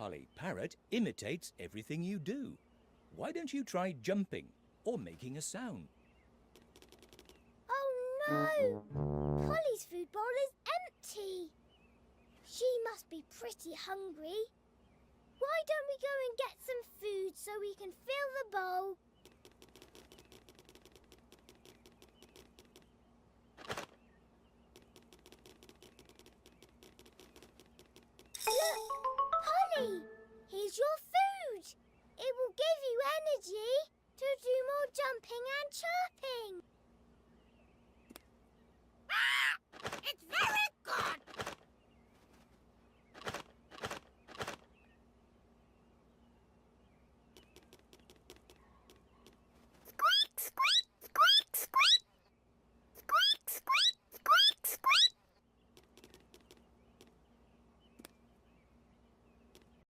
Polly Parrot imitates everything you do. Why don't you try jumping or making a sound? Oh no! Polly's food bowl is empty. She must be pretty hungry. Why don't we go and get some food so we can fill the bowl? Look, Polly, here's your food. It will give you energy to do more jumping and chirping.